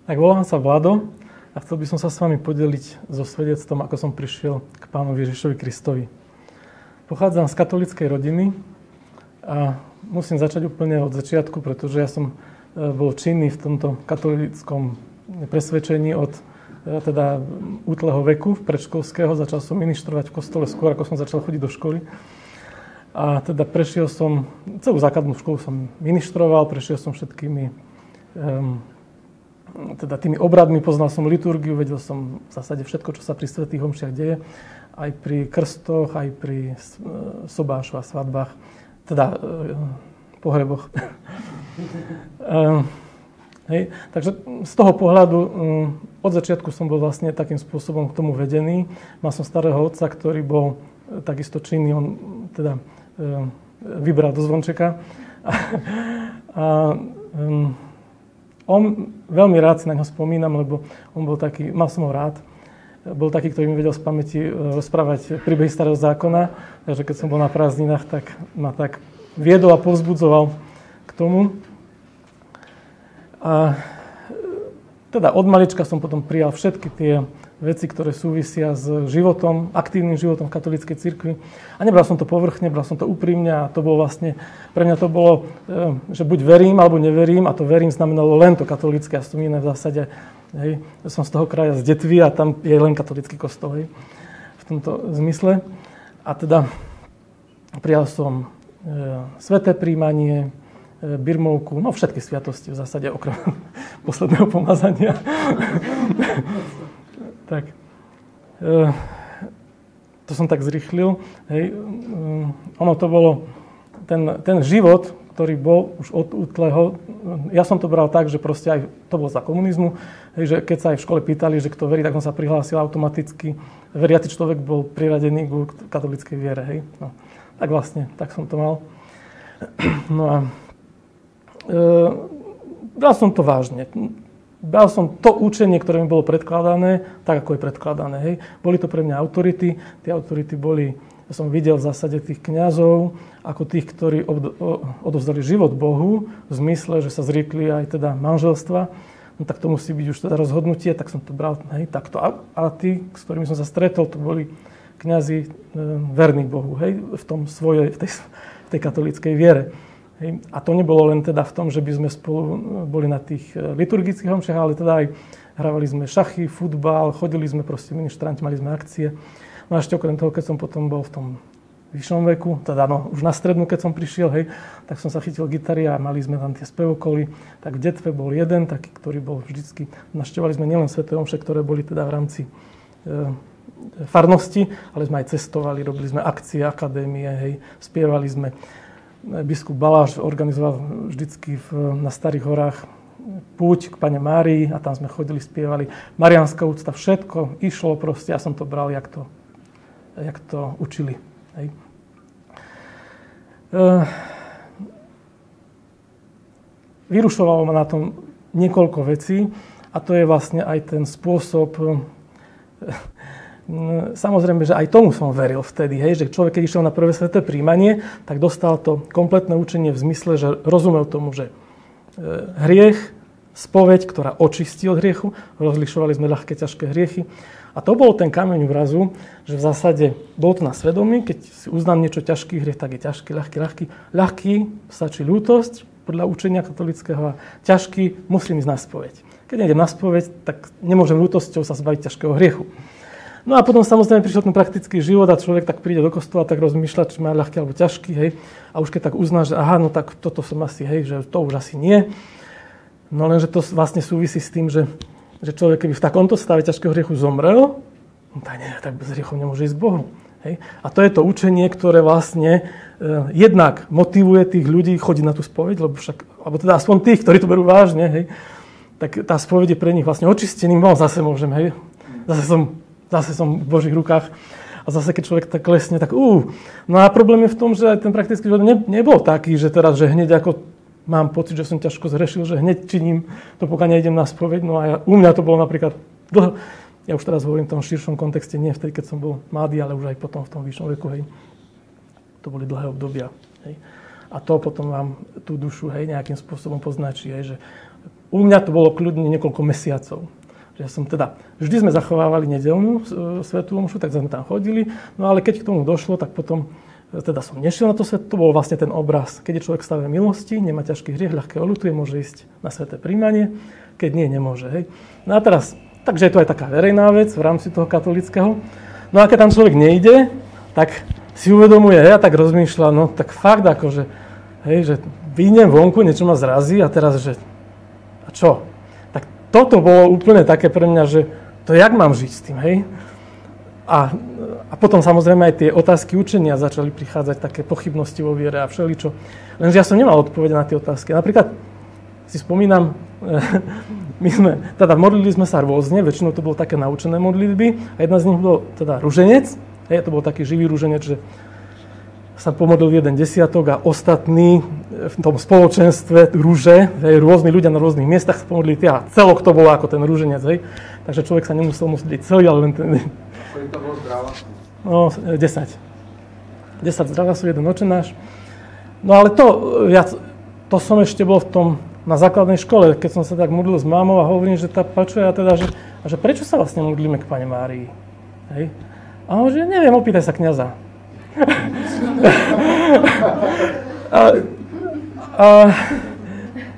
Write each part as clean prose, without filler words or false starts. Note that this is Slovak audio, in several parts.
Tak volám sa Vlado a chcel by som sa s vami podeliť so svedectvom, ako som prišiel k Pánovi Ježišovi Kristovi. Pochádzam z katolíckej rodiny a musím začať úplne od začiatku, pretože ja som bol činný v tomto katolíckom presvedčení od teda útleho veku, predškolského. Začal som ministrovať v kostole skôr, ako som začal chodiť do školy. A teda prešiel som, celú základnú školu som ministroval, prešiel som všetkými teda tými obradmi, poznal som liturgiu, vedel som v zásade všetko, čo sa pri svätých omšiach deje, aj pri krstoch, aj pri sobášoch a svadbách, teda pohreboch. Hej. Takže z toho pohľadu od začiatku som bol vlastne takým spôsobom k tomu vedený. Mal som starého otca, ktorý bol takisto činný, on teda vybral do zvončeka. On veľmi rád si na ňo spomínam, lebo on bol taký, mal som ho rád, bol taký, ktorý mi vedel z pamäti rozprávať príbehy starého zákona, takže keď som bol na prázdninách, tak ma tak viedol a povzbudzoval k tomu. A teda od malička som potom prijal všetky tie veci, ktoré súvisia s životom, aktívnym životom v katolíckej cirkvi. A nebral som to povrchne, bral som to úprimne a to bolo vlastne, pre mňa to bolo, že buď verím, alebo neverím, a to verím znamenalo len to katolícke a som iné v zásade, hej, som z toho kraja z Detvy a tam je len katolícky kostol, hej, v tomto zmysle. A teda prijal som sväté príjmanie, birmovku, no všetky sviatosti v zásade, okrem posledného pomazania. Tak, to som tak zrýchlil. Hej. Ono to bolo, ten život, ktorý bol už od útleho, ja som to bral tak, že proste aj to bolo za komunizmu, hej, že keď sa aj v škole pýtali, že kto verí, tak on sa prihlásil automaticky. Veriaci človek bol priradený k katolíckej viere. Hej. No, tak vlastne, tak som to mal. No a bral som to vážne. Bral som to učenie, ktoré mi bolo predkladané, tak ako je predkladané. Hej. Boli to pre mňa autority. Tie autority boli, ja som videl v zásade tých kňazov, ako tých, ktorí odovzdali život Bohu, v zmysle, že sa zriekli aj teda manželstva. No tak to musí byť už teda rozhodnutie, tak som to bral, hej, takto. A tí, s ktorými som sa stretol, to boli kňazi verní Bohu, hej, v tej katolíckej viere. Hej. A to nebolo len teda v tom, že by sme spolu boli na tých liturgických omšiach, ale teda aj hrávali sme šachy, futbal, chodili sme proste ministranti, mali sme akcie. No a ešte okrem toho, keď som potom bol v tom vyššom veku, teda no, už na strednú, keď som prišiel, hej, tak som sa chytil gitary a mali sme tam tie spevokoly. Tak v Detve bol jeden taký, ktorý bol vždycky, navštevovali sme nielen sväté omše, ktoré boli teda v rámci farnosti, ale sme aj cestovali, robili sme akcie, akadémie, hej, spievali sme. Biskup Baláš organizoval vždycky na Starých horách púť k Pane Márii a tam sme chodili, spievali. Mariánska úcta, všetko išlo proste, ja som to bral, jak to učili. Hej. Vyrušovalo ma na tom niekoľko vecí a to je vlastne aj ten spôsob. Samozrejme, že aj tomu som veril vtedy, hej, že človek, keď išiel na prvé sväté príjmanie, tak dostal to kompletné učenie v zmysle, že rozumel tomu, že hriech, spoveď, ktorá očistí od hriechu, rozlišovali sme ľahké, ťažké hriechy. A to bol ten kameň úrazu, že v zásade bolo to na svedomí, keď si uznám niečo ťažký hriech, tak je ťažký, ľahký. Ľahký stačí ľútosť podľa učenia katolického a ťažký musím ísť na spoveď. Keď nejdem na spoveď, tak nemôžem ľútosťou sa zbaviť ťažkého hriechu. No a potom samozrejme prišiel ten praktický život a človek tak príde do kostola, tak rozmýšľa, či má ľahký alebo ťažký, hej. A už keď tak uzná, že aha, no tak toto som asi, hej, že to už asi nie. No lenže to vlastne súvisí s tým, že človek, keby v takomto stave ťažkého hriechu zomrel, no tak bez hriechov nemôže ísť k Bohu. Hej. A to je to učenie, ktoré vlastne jednak motivuje tých ľudí chodiť na tú spoveď, lebo však, alebo teda aspoň tých, ktorí to berú vážne, hej, tak tá spoveď je pre nich vlastne očistený, no zase môžem, hej, zase som v Božích rukách a zase keď človek tak klesne, tak No a problém je v tom, že aj ten praktický život nebol taký, že teraz, že hneď ako mám pocit, že som ťažko zhrešil, že hneď činím to, pokiaľ nejdem na spoveď. No a u mňa to bolo napríklad dlho. Ja už teraz hovorím v tom širšom kontexte, nie vtedy, keď som bol mladý, ale už aj potom v tom vyššom veku, hej. To boli dlhé obdobia, hej. A to potom vám tú dušu, hej, nejakým spôsobom poznačí, hej, že u mňa to bolo kľudne niekoľko mesiacov. Že ja som teda, vždy sme zachovávali nedeľnú svätú omšu, tak sme tam chodili, no ale keď k tomu došlo, tak potom teda som nešiel na to sväté, to bol vlastne ten obraz. Keď je človek v stave milosti, nemá ťažký hriech, ľahké oľutuje, môže ísť na sväté príjmanie, keď nie, nemôže. Hej. No a teraz, takže je to aj taká verejná vec v rámci toho katolického. No a keď tam človek nejde, tak si uvedomuje, ja tak rozmýšľam, no tak fakt akože, hej, že vyjdem vonku, niečo ma zrazí a teraz, že a čo? Tak toto bolo úplne také pre mňa, že to jak mám žiť s tým, hej? A potom samozrejme aj tie otázky učenia začali prichádzať, také pochybnosti vo viere a všeličo. Lenže ja som nemal odpovede na tie otázky. Napríklad si spomínam, modlili sme sa rôzne, väčšinou to bolo také naučené modlitby a jedna z nich bol teda ruženec. Hej, to bol taký živý ruženec, že sa pomodlil jeden desiatok a ostatní v tom spoločenstve rúže, rôzni ľudia na rôznych miestach sa pomodlili a celok to bolo ako ten rúženec. Hej. Takže človek sa nemusel modliť celý, ale len ten... Koľko to bolo zdráva? No, 10. 10 zdráva sú, jeden očenáš. No ale to som ešte bol v tom, na základnej škole, keď som sa tak modlil s mámou a hovorím, že tá pačuje a teda, že prečo sa vlastne modlíme k Pane Márii? Hej. A on, že neviem, opýtaj sa kňaza.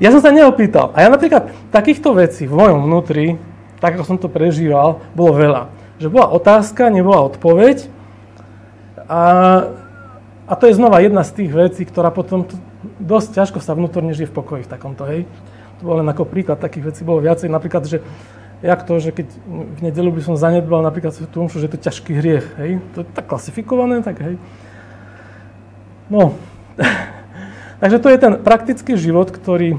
Ja som sa neopýtal. A ja napríklad takýchto vecí v mojom vnútri, tak ako som to prežíval, bolo veľa. Že bola otázka, nebola odpoveď. A to je znova jedna z tých vecí, ktorá potom dosť ťažko sa vnútorne žije v pokoji v takomto, hej. To bol len ako príklad, takých vecí bolo viacej. Napríklad, že jak to, že keď v nedeľu by som zanedbal napríklad svätú omšu, že je to ťažký hriech, hej. To je tak klasifikované, tak hej. No, takže to je ten praktický život, ktorý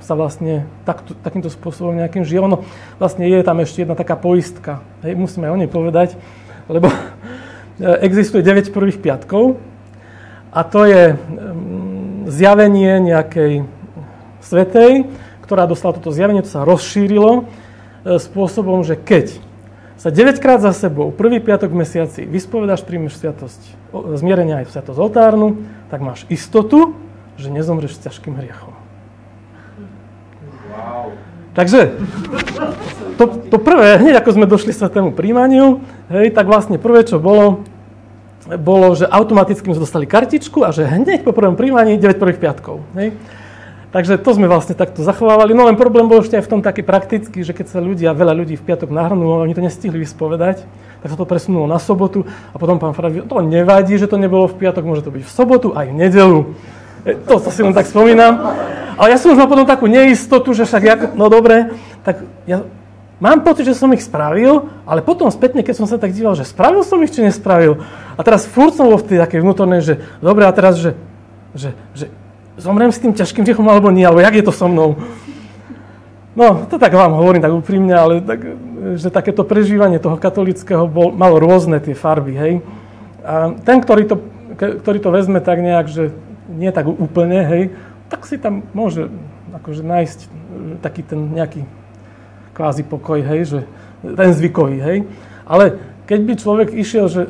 sa vlastne takýmto spôsobom nejakým žije. Ono vlastne je tam ešte jedna taká poistka, hej, musíme aj o nej povedať, lebo existuje 9 prvých piatkov a to je zjavenie nejakej svätej, ktorá dostala toto zjavenie, to sa rozšírilo spôsobom, že keď sa 9 krát za sebou, prvý piatok v mesiaci, vyspovedáš, príjmeš sviatosť zmierenia aj sviatosť oltárnu, tak máš istotu, že nezomreš s ťažkým hriechom. Wow. Takže to prvé, hneď ako sme došli k svätému príjmaniu, hej, tak vlastne prvé, čo bolo, že automaticky sme dostali kartičku a že hneď po prvom príjmaní 9 prvých piatkov. Hej. Takže to sme vlastne takto zachovávali. No len problém bol ešte aj v tom taký praktický, že keď sa veľa ľudí v piatok nahrnulo, oni to nestihli vyspovedať, tak sa to presunulo na sobotu a potom pán farár, to nevadí, že to nebolo v piatok, môže to byť v sobotu aj v nedeľu. To si len tak spomínam. Ale ja som už mal potom takú neistotu, že však no dobre, tak ja mám pocit, že som ich spravil, ale potom spätne, keď som sa tak díval, že spravil som ich, či nespravil. A teraz furt som bol v tej takej vnútornej, že dobre, a teraz, že zomrem s tým ťažkým hriechom alebo nie, alebo jak je to so mnou. No, to tak vám hovorím tak úprimne, ale tak, že takéto prežívanie toho katolického malo rôzne tie farby, hej. A ten, ktorý to vezme tak nejak, že nie tak úplne, hej, tak si tam môže akože nájsť taký ten nejaký kvázi pokoj, hej, že ten zvykový, hej. Ale keď by človek išiel, že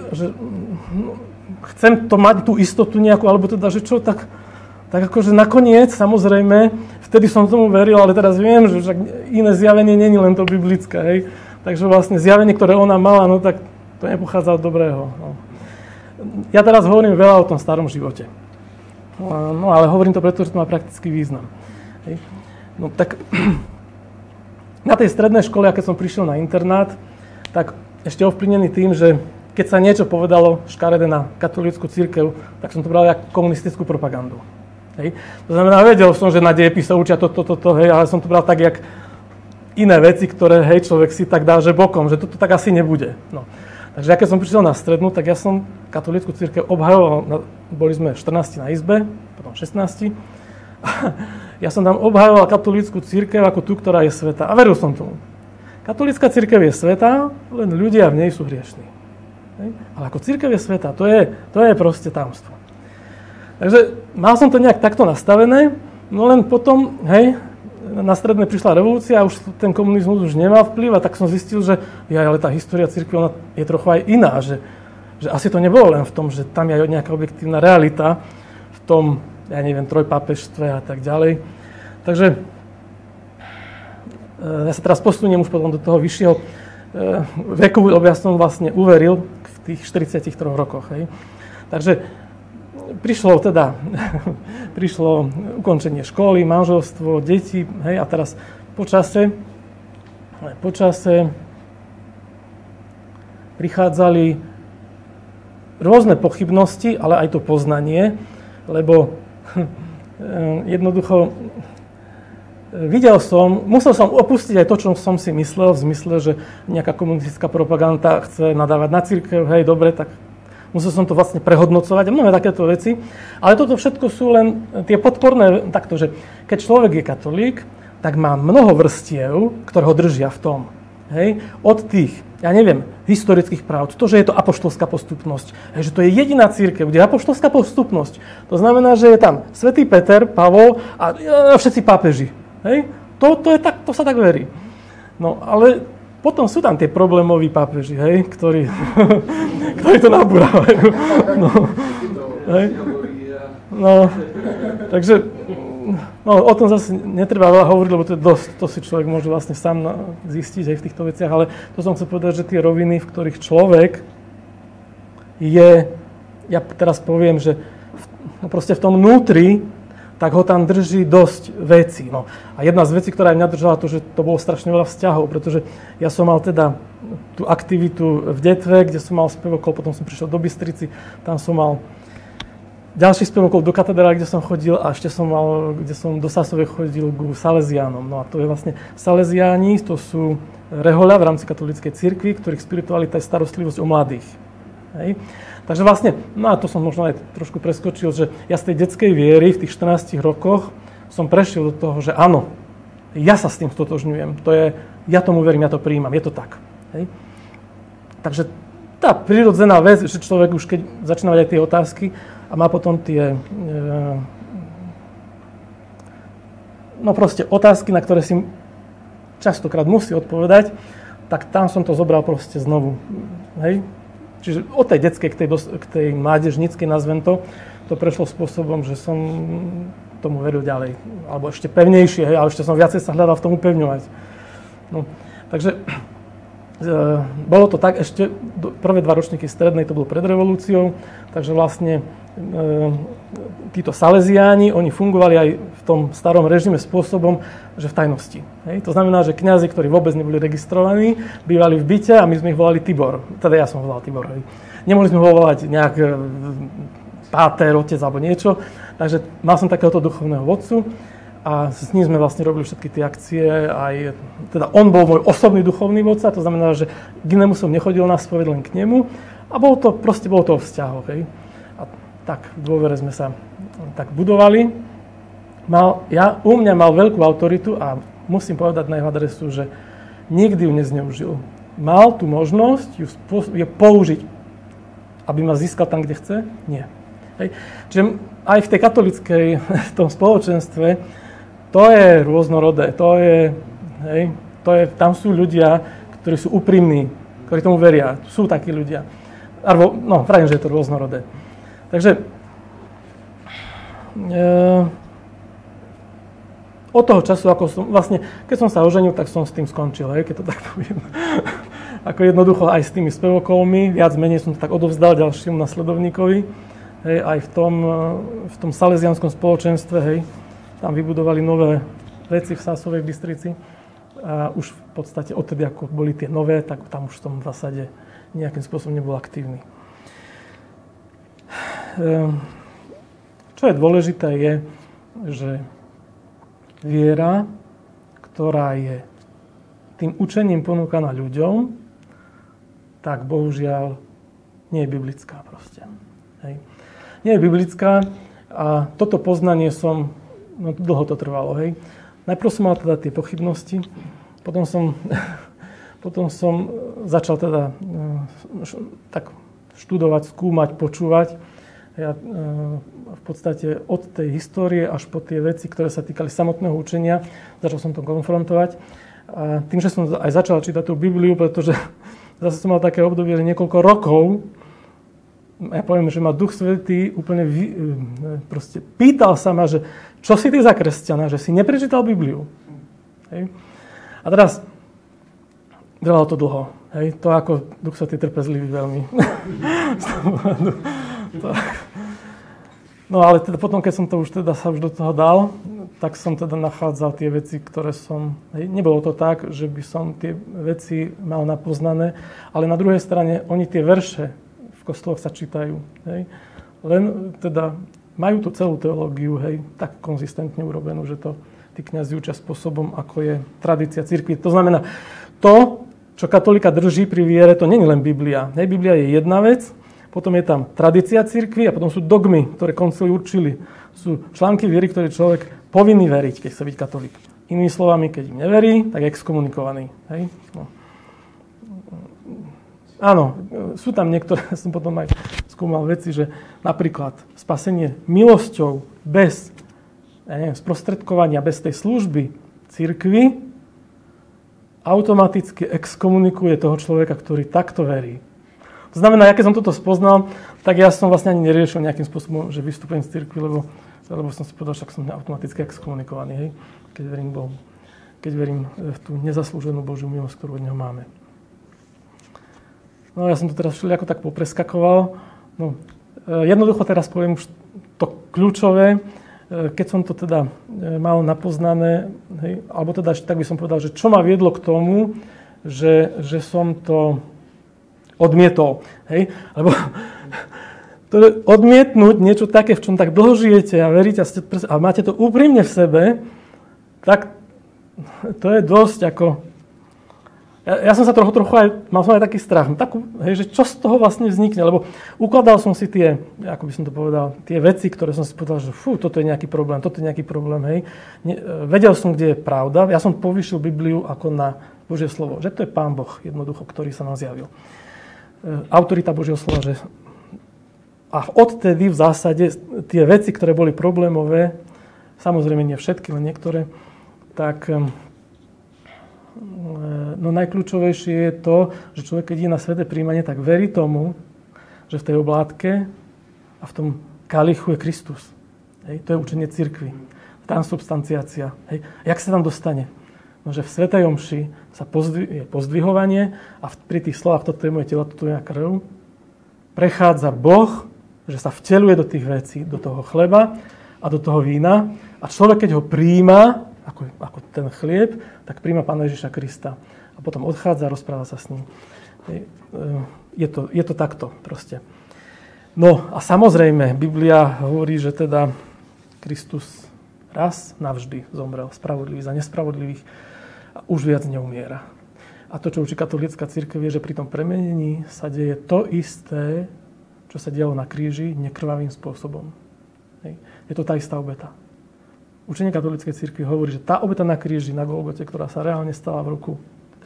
chcem to mať tú istotu nejakú, alebo teda, že čo, tak akože nakoniec, samozrejme, vtedy som tomu veril, ale teraz viem, že iné zjavenie nie je len to biblické, hej. Takže vlastne zjavenie, ktoré ona mala, no tak to nepochádza od dobrého. No. Ja teraz hovorím veľa o tom starom živote. No ale hovorím to preto, že to má praktický význam. Hej. No tak na tej strednej škole, keď som prišiel na internát, tak ešte ovplyvnený tým, že keď sa niečo povedalo škaredé na katolícku cirkev, tak som to bral ako komunistickú propagandu. Hej. To znamená, vedel som, že na dejepise sa učia toto, hej, ale som to bral tak, jak iné veci, ktoré, hej, človek si tak dá, že bokom, že toto tak asi nebude. No. Takže ja keď som prišiel na strednú, tak ja som katolícku cirkev obhajoval, boli sme 14 na izbe, potom 16. Ja som tam obhajoval katolícku cirkev ako tú, ktorá je svätá. A veril som tomu. Katolícka cirkev je svätá, len ľudia v nej sú hriešní. Hej. Ale ako cirkev je svätá, to je proste tajomstvo. Takže mal som to nejak takto nastavené, no len potom, hej, na strednej prišla revolúcia a už ten komunizmus už nemal vplyv a tak som zistil, že ale tá história cirkvi ona je trochu aj iná, že asi to nebolo len v tom, že tam je nejaká objektívna realita v tom, ja neviem, trojpápežstve a tak ďalej. Takže ja sa teraz posuniem už potom do toho vyššieho veku, lebo ja som vlastne uveril v tých 43 rokoch. Hej. Takže prišlo ukončenie školy, manželstvo, deti, hej, a teraz po čase prichádzali rôzne pochybnosti, ale aj to poznanie, lebo jednoducho musel som opustiť aj to, čo som si myslel, v zmysle, že nejaká komunistická propaganda chce nadávať na cirkev, hej, dobre, tak musel som to vlastne prehodnocovať a mnohé takéto veci. Ale toto všetko sú len tie podporné, takto, že keď človek je katolík, tak má mnoho vrstiev, ktoré ho držia v tom. Hej, od tých, ja neviem, historických práv, to, že je to apoštolská postupnosť, hej, že to je jediná cirkev, kde je apoštolská postupnosť. To znamená, že je tam svätý Peter, Pavol a všetci pápeži. Hej? To sa tak verí. No, ale potom sú tam tie problémoví pápeži, hej, ktorí to nabúravajú. No, hej? No, takže o tom zase netreba veľa hovoriť, lebo to je dosť, to si človek môže vlastne sám zistiť aj v týchto veciach, ale to som chcel povedať, že tie roviny, v ktorých človek je, ja teraz poviem, že proste v tom vnútri, tak ho tam drží dosť vecí. No. A jedna z vecí, ktorá mňa držala, to, že to bolo strašne veľa vzťahov, pretože ja som mal teda tú aktivitu v Detve, kde som mal spevokol, potom som prišiel do Bystrici, tam som mal ďalší spevokol do katedrály, kde som chodil a ešte som mal, kde som do Sasovej chodil ku Salesiánom. No a to je vlastne Salesiáni, to sú rehoľa v rámci katolíckej cirkvi, ktorých spiritualita je starostlivosť o mladých. Hej. Takže vlastne, no a to som možno aj trošku preskočil, že ja z tej detskej viery v tých 14 rokoch som prešiel do toho, že áno, ja sa s tým stotožňujem, ja tomu verím, ja to prijímam, je to tak. Hej. Takže tá prirodzená vec, že človek už keď začína mať aj tie otázky a má potom tie proste otázky, na ktoré si častokrát musí odpovedať, tak tam som to zobral proste znovu. Hej. Čiže od tej detskej k tej mládežníckej, nazvem to prešlo spôsobom, že som tomu veril ďalej. Alebo ešte pevnejšie, hej, ale ešte som viacej sa hľadal v tom upevňovať. No, takže bolo to tak ešte, prvé 2 ročníky strednej, to bolo pred revolúciou, takže vlastne títo Salesiáni, oni fungovali aj v tom starom režime spôsobom, že v tajnosti. Hej? To znamená, že kňazi, ktorí vôbec neboli registrovaní, bývali v byte a my sme ich volali Tibor. Teda ja som ho volal Tibor. Hej? Nemohli sme ho volať nejak páter, otec alebo niečo. Takže mal som takéhoto duchovného vodcu a s ním sme vlastne robili všetky tie akcie. Teda on bol môj osobný duchovný vodca, to znamená, že k inému som nechodil na spoveď, len k nemu. A bolo to o vzťahoch. Hej? Tak v dôvere sme sa tak budovali. U mňa mal veľkú autoritu a musím povedať na jeho adresu, že nikdy ju nezneužil. Mal tú možnosť ju použiť, aby ma získal tam, kde chce? Nie. Hej. Čiže aj v tej katolíckej, v tom spoločenstve, to je rôznorodé. Tam sú ľudia, ktorí sú úprimní, ktorí tomu veria. Sú takí ľudia. Pravím, že je to rôznorodé. Takže od toho času, keď som sa oženil, tak som s tým skončil, hej, keď to tak poviem. Ako jednoducho aj s tými spevokolmi, viac menej som to tak odovzdal ďalšiemu nasledovníkovi, hej, aj v tom salesianskom spoločenstve, hej, tam vybudovali nové veci v Sásovej Bystrici a už v podstate odtedy, ako boli tie nové, tak tam už som v zásade nejakým spôsobom nebol aktívny. Čo je dôležité je, že viera, ktorá je tým učením ponúkaná ľuďom, tak bohužiaľ nie je biblická proste. Hej. Nie je biblická a toto poznanie dlho to trvalo. Hej. Najprv som mal teda tie pochybnosti, potom som začal teda tak študovať, skúmať, počúvať. Ja v podstate od tej histórie až po tie veci, ktoré sa týkali samotného učenia, začal som to konfrontovať. A tým, že som aj začal čítať tú Bibliu, pretože zase som mal také obdobie, že niekoľko rokov, ja poviem, že ma Duch Svätý úplne proste pýtal sa ma, že čo si ty za kresťana, že si neprečítal Bibliu. Hej. A teraz, trvalo to dlho. Hej? To ako Duch Svätý trpezlivý veľmi. No ale teda potom, keď som to už teda sa už do toho dal, tak som teda nachádzal tie veci, ktoré som... Hej, nebolo to tak, že by som tie veci mal napoznané, ale na druhej strane oni tie verše v kostoloch sa čítajú. Hej. Len teda majú tú celú teológiu, hej, tak konzistentne urobenú, že to tí kňazi učia spôsobom, ako je tradícia cirkvi. To znamená, to, čo katolíka drží pri viere, to nie je len Biblia. Hej, Biblia je jedna vec, potom je tam tradícia cirkvi a potom sú dogmy, ktoré koncily určili. Sú články viery, ktoré človek povinný veriť, keď chce byť katolík. Inými slovami, keď im neverí, tak je exkomunikovaný. Hej? No. Áno, sú tam niektoré, som potom aj skúmal veci, že napríklad spasenie milosťou bez sprostredkovania, bez tej služby cirkvi automaticky exkomunikuje toho človeka, ktorý takto verí. To znamená, ja keď som toto spoznal, tak ja som vlastne ani neriešil nejakým spôsobom, že vystupujem z cirkvi, lebo som si povedal, že som automaticky exkomunikovaný, hej? Keď verím Bohu. Keď verím v tú nezaslúženú Božiu milosť, ktorú od Neho máme. No ja som to teraz všelijako tak popreskakoval. No, jednoducho teraz poviem už to kľúčové. Keď som to teda mal napoznané, hej, alebo teda tak by som povedal, že čo ma viedlo k tomu, že som to odmietol. Hej? Lebo odmietnúť niečo také, v čom tak dlho žijete a veríte a máte to úprimne v sebe, tak to je dosť ako... Ja som sa trochu aj, mal som aj taký strach, hej, že čo z toho vlastne vznikne, lebo ukladal som si tie, ako by som to povedal, tie veci, ktoré som si povedal, že toto je nejaký problém, toto je nejaký problém, hej. Vedel som, kde je pravda, ja som povýšil Bibliu ako na Božie slovo, že to je Pán Boh jednoducho, ktorý sa nám zjavil. Autorita Božieho slova, že... A odtedy v zásade tie veci, ktoré boli problémové, samozrejme nie všetky, len niektoré, tak... No najkľúčovejšie je to, že človek, keď ide na sväté prijímanie, tak verí tomu, že v tej oblátke a v tom kalichu je Kristus. Hej? To je učenie cirkvi. Transubstanciácia. Hej? Jak sa tam dostane? No, že v svätej omši sa je pozdvihovanie a pri tých slovách toto je moje telo, toto je moja krv, prechádza Boh, že sa vteľuje do tých vecí, do toho chleba a do toho vína a človek, keď ho prijíma, ako ten chlieb, tak príjma Pána Ježiša Krista. A potom odchádza a rozpráva sa s ním. Je to takto proste. No a samozrejme, Biblia hovorí, že teda Kristus raz navždy zomrel spravodlivý za nespravodlivých a už viac neumiera. A to, čo učí katolícka cirkev, je, že pri tom premenení sa deje to isté, čo sa dialo na kríži, nekrvavým spôsobom. Je to tá istá obeta. Učenie katolíckej cirkvi hovorí, že tá obeta na kríži, na Golgote, ktorá sa reálne stala v roku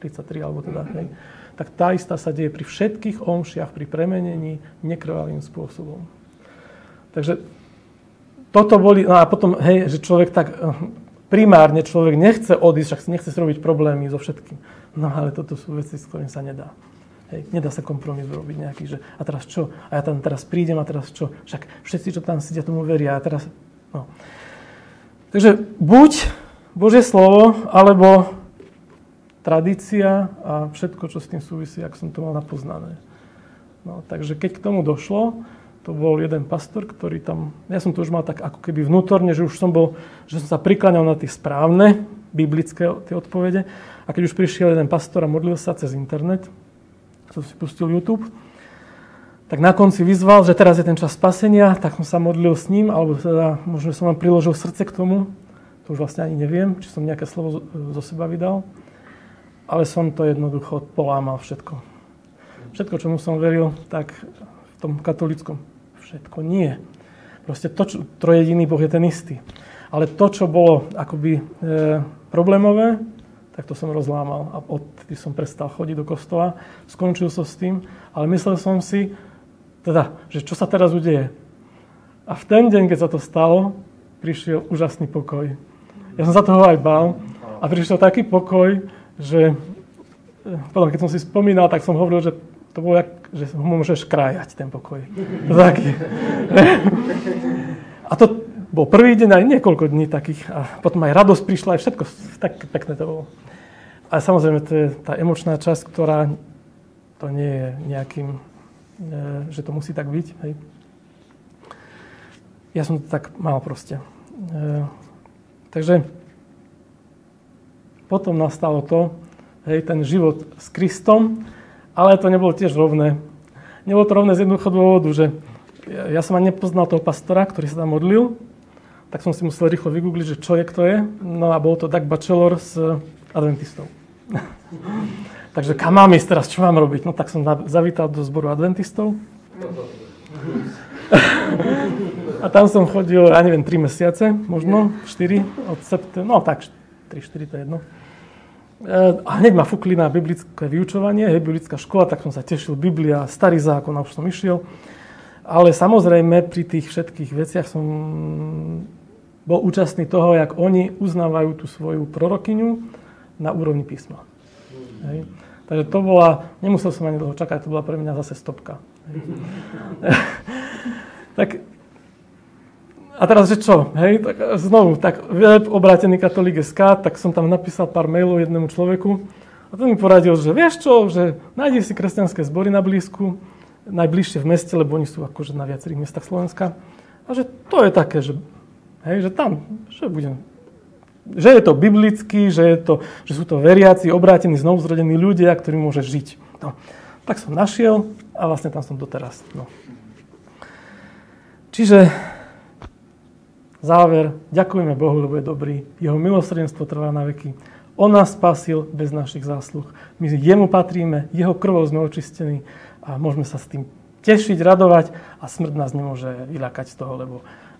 33, alebo teda, hej, tak tá istá sa deje pri všetkých omšiach, pri premenení nekrvavým spôsobom. Takže toto boli, no a potom, hej, že človek tak, primárne človek nechce odísť, však si nechce si robiť problémy so všetkým. No ale toto sú veci, s ktorým sa nedá. Hej, nedá sa kompromis robiť nejaký, že a teraz čo? A ja tam teraz prídem a teraz čo? Však všetci, čo tam sedia, tomu veria a teraz, no. Takže buď Božie slovo, alebo tradícia a všetko, čo s tým súvisí, ak som to mal napoznané. No, takže keď k tomu došlo, to bol jeden pastor, ktorý tam... Ja som to už mal tak ako keby vnútorne, že už som sa prikláňal na tie správne biblické tie odpovede. A keď už prišiel jeden pastor a modlil sa cez internet, som si pustil YouTube, tak na konci vyzval, že teraz je ten čas spasenia, tak som sa modlil s ním, alebo teda možno som vám priložil srdce k tomu. To už vlastne ani neviem, či som nejaké slovo zo seba vydal. Ale som to jednoducho polámal všetko. Všetko, čomu som veril, tak v tom katolíckom všetko nie. Proste to, trojediný Boh je ten istý. Ale to, čo bolo akoby problémové, tak to som rozlámal. A odtedy som prestal chodiť do kostola. Skončil som s tým, ale myslel som si, teda, že čo sa teraz udeje. A v ten deň, keď sa to stalo, prišiel úžasný pokoj. Ja som sa toho aj bál a prišiel taký pokoj, že potom, keď som si spomínal, tak som hovoril, že to bolo jak, že ho môžeš krájať, ten pokoj. Taký. A to bol prvý deň aj niekoľko dní takých a potom aj radosť prišla, aj všetko tak pekné to bolo. A samozrejme, to je tá emočná časť, ktorá to nie je nejakým, že to musí tak byť. Hej. Ja som to tak mal proste. Takže potom nastalo to, hej, ten život s Kristom, ale to nebolo tiež rovné. Nebolo to rovné z jednoduchého dôvodu, že ja som ani nepoznal toho pastora, ktorý sa tam modlil, tak som si musel rýchlo vygoogliť, že čo je, kto je. No a bol to Doug Batchelor z Adventistov. Takže kam mám ísť teraz, čo mám robiť? No tak som zavítal do zboru Adventistov. A tam som chodil, ja neviem, 3 mesiace, možno 4, od septembra, no tak 3-4, to je jedno. A hneď ma fúkli na biblické vyučovanie, biblická škola, tak som sa tešil, Biblia, starý zákon, a už som išiel. Ale samozrejme, pri tých všetkých veciach som bol účastný toho, jak oni uznávajú tú svoju prorokyňu na úrovni písma. Hej. Takže to bola, nemusel som ani dlho čakať, to bola pre mňa zase stopka. Tak, a teraz, že čo? Hej, tak znovu, tak web Obrátený katolík.sk, tak som tam napísal pár mailov jednému človeku a ten mi poradil, že vieš čo, že nájdi si kresťanské zbory na blízku, najbližšie v meste, lebo oni sú akože na viacerých miestach Slovenska. A že to je také, že, hej, že tam, že je to biblický, že sú to veriaci, obrátení, znovuzrodení ľudia, ktorí môže žiť. No. Tak som našiel a vlastne tam som doteraz. No. Čiže záver, ďakujeme Bohu, lebo je dobrý. Jeho milosrdenstvo trvá na veky. On nás spasil bez našich zásluh. My jemu patríme, jeho krvou sme očistení a môžeme sa s tým tešiť, radovať a smrť nás nemôže vyľakať z toho, lebo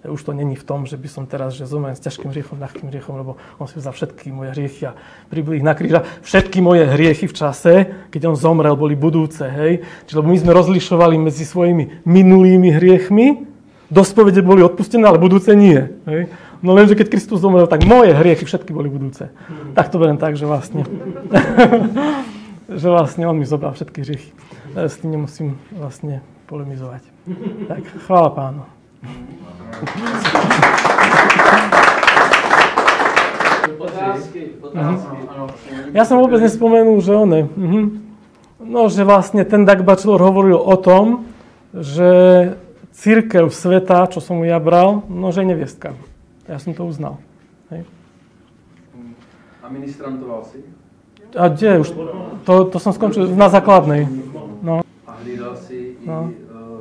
už to není v tom, že by som teraz, že zomriem s ťažkým hriechom, ľahkým hriechom, lebo on si vzal všetky moje hriechy a pribil ich na kríža. Všetky moje hriechy v čase, keď on zomrel, boli budúce, hej. Čiže lebo my sme rozlišovali medzi svojimi minulými hriechmi, do spovede boli odpustené, ale budúce nie, hej. No lenže keď Kristus zomrel, tak moje hriechy všetky boli budúce. Tak to beriem tak, že vlastne že vlastne on mi zobral všetky hriechy. S tým nemusím vlastne polemizovať. Tak, chvála Pánu. Ja som vôbec nespomenul, že no, že vlastne ten Doug Batchelor hovoril o tom, že cirkev sveta, čo som mu ja bral, no, že je neviestka. Ja som to uznal. Hej. A ministrantoval si? A kde už? To som skončil na základnej. No. A hlídal si i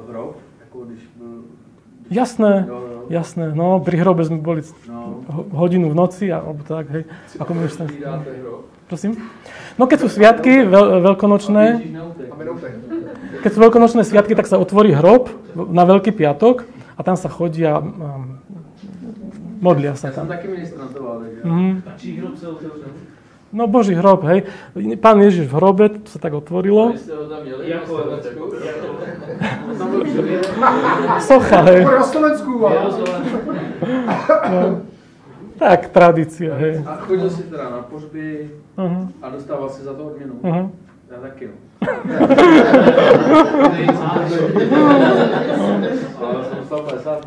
hrob? Ako když byl... Jasné. No, pri hrobe sme boli hodinu v noci, alebo tak, hej. Ako mi ešte... Prosím? No, keď sú sviatky veľkonočné, keď sú veľkonočné sviatky, tak sa otvorí hrob na Veľký piatok a tam sa chodí a modlia sa tam. Ja som taký ministrantoval, takže... A čí hrob sa otvoril? No, Boží hrob, hej. Pán Ježiš v hrobe, to sa tak otvorilo. Socha, hej. Na Slovensku. No. Tak, tradícia, hej. A chodil si teda na pohřby a dostával si za to odměnu? Ja taky, no. Ale jsem dostal 50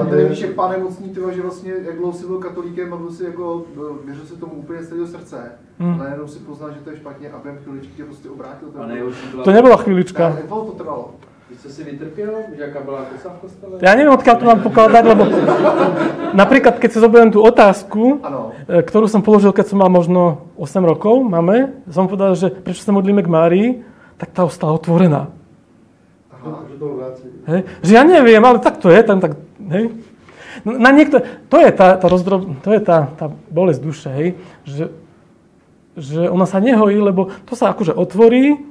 A tady víš, jak pán nemocný, že vlastně, jak dlouho si byl katolíkem a byl si jako, věřil si tomu úplně z celého srdce, ale jenom si poznal, že to je špatně a během chviličky tě prostě obrátil. To nebola chvílička. Jak dlouho to trvalo? Víš, co si vytrpěl? Víš, jaká byla kosa v kostele? Ja neviem, odkiaľ to mám pokladať, lebo napríklad, keď si zoberiem tú otázku, ktorú som položil, keď som mal možno 8 rokov, máme, som povedal, že prečo sa modlíme k Márii, tak tá ostala otvorená. Hej. Že ja neviem, ale tak to je, tam tak, hej. Na to je tá bolesť duše, hej, že ona sa nehojí, lebo to sa akože otvorí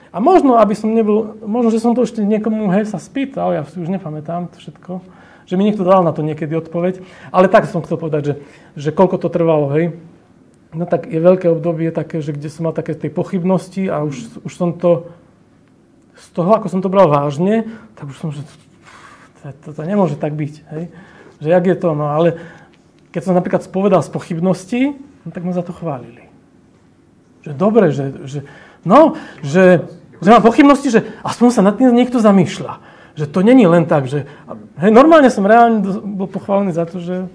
a možno, aby som nebol, možno, že som to ešte niekomu, hej, sa spýtal, ja si už nepamätám to všetko, že mi niekto dal na to niekedy odpoveď, ale tak som chcel povedať, že koľko to trvalo, hej. No tak je veľké obdobie také, že kde som mal také tej pochybnosti a už som to z toho, ako som to bral vážne, tak už som, že to nemôže tak byť, hej. Že jak je to, no ale keď som napríklad spovedal z pochybností, no tak ma za to chválili. Že dobre, že mám pochybnosti, že aspoň sa nad tým niekto zamýšľa. Že to není len tak, že hej, normálne som reálne bol pochválený za to, že...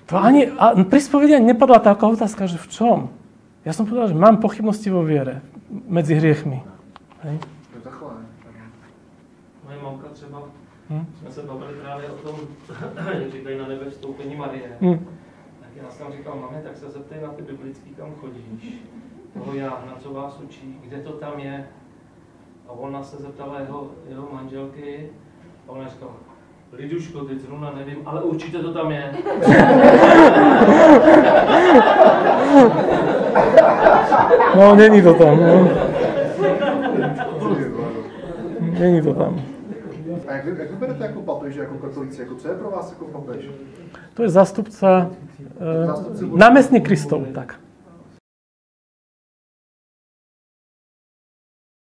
To ani, a pri spovedi ani nepadla taká otázka, že v čom? Ja som povedal, že mám pochybnosti vo viere medzi hriechmi. Hej? Moje mamka třeba, jsme se bavili právě o tom, jak říkají na nebe vstoupení Marie. Tak já jsem říkal, mami, tak se zeptej na ty biblický, kam chodíš. Toho Jáhna, co vás učí, kde to tam je. A ona se zeptala jeho manželky a ona říkala, Liduško, teď zrovna nevím, ale určitě to tam je. No, není to tam. No. Není to tam. A jak vy berete jako papež, jako katolíci, jako co je pro vás jako papež? To je zástupca, námestník Kristov, tak.